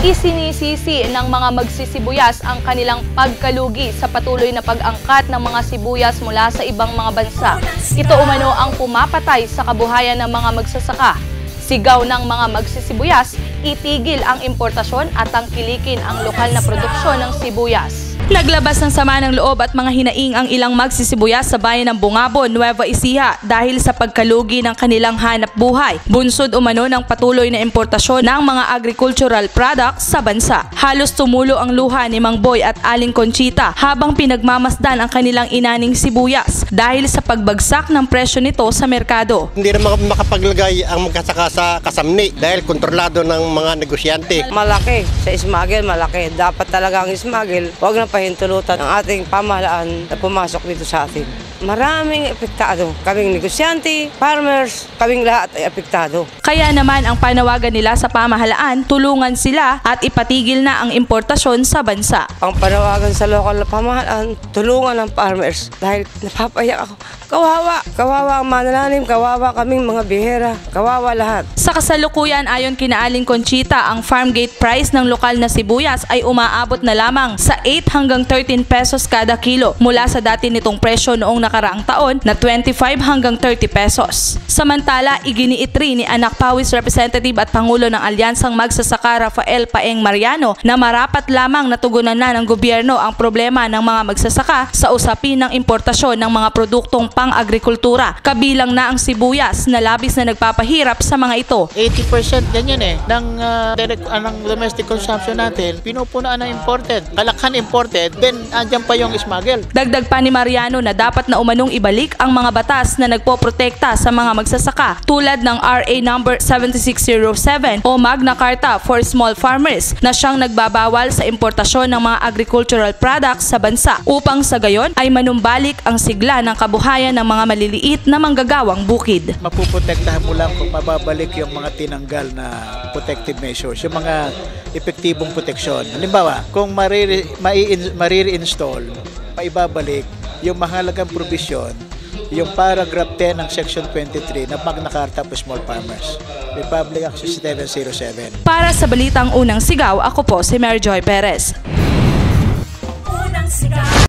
Isinisisi ng mga magsisibuyas ang kanilang pagkalugi sa patuloy na pag-angkat ng mga sibuyas mula sa ibang mga bansa. Ito umano ang pumapatay sa kabuhayan ng mga magsasaka. Sigaw ng mga magsisibuyas, itigil ang importasyon at tangkilikin ang lokal na produksyon ng sibuyas. Naglabas ng sama ng loob at mga hinaing ang ilang magsisibuyas sa bayan ng Bungabo, Nueva Ecija dahil sa pagkalugi ng kanilang hanap buhay. Bunsod umano ng patuloy na importasyon ng mga agricultural products sa bansa. Halos tumulo ang luha ni Mang Boy at Aling Conchita habang pinagmamasdan ang kanilang inaning sibuyas dahil sa pagbagsak ng presyo nito sa merkado. Hindi na makapaglagay ang magkasaka sa kasamni dahil kontrolado ng mga negosyante. Malaki sa smuggle, malaki. Dapat talaga ang smuggle, huwag na pahintulutan ang ating pamahalaan na pumasok dito sa atin. Maraming epektado. Kaming negosyante, farmers, kaming lahat ay epektado. Kaya naman ang panawagan nila sa pamahalaan, tulungan sila at ipatigil na ang importasyon sa bansa. Ang panawagan sa lokal na pamahalaan, tulungan ang farmers dahil napapayak ako. Kawawa. Kawawa ang manananim, kawawa kaming mga bihera, kawawa lahat. Sa kasalukuyan, ayon kina Aling Conchita, ang farm gate price ng lokal na sibuyas ay umaabot na lamang sa 8 hanggang 13 pesos kada kilo mula sa dati nitong presyo noong nakaraang taon na 25 hanggang 30 pesos. Samantala, iginiit rin ni Anak Pawis Representative at Pangulo ng Alyansang Magsasaka Rafael Paeng Mariano na marapat lamang natugunan na ng gobyerno ang problema ng mga magsasaka sa usapin ng importasyon ng mga produktong pang-agrikultura, kabilang na ang sibuyas na labis na nagpapahirap sa mga ito. 80% ganyan ng domestic consumption natin, pinupunaan ng imported. Kalakhan imported, then andyan pa yung smuggle. Dagdag pa ni Mariano na dapat na umanong ibalik ang mga batas na nagpoprotekta sa mga magsasaka tulad ng RA number 7607 o Magna Carta for Small Farmers na siyang nagbabawal sa importasyon ng mga agricultural products sa bansa upang sa gayon ay manumbalik ang sigla ng kabuhayan ng mga maliliit na manggagawang bukid. Mapuprotektahan mo lang kung mababalik yung mga tinanggal na protective measures, yung mga epektibong proteksyon. Halimbawa, kung ma-reinstall, maibabalik yung mahalagang provision, yung paragraph 10 ng section 23 ng Magna Carta for Small Farmers, Republic Act 6707. Para sa Balitang Unang Sigaw, ako po si Mary Joy Perez.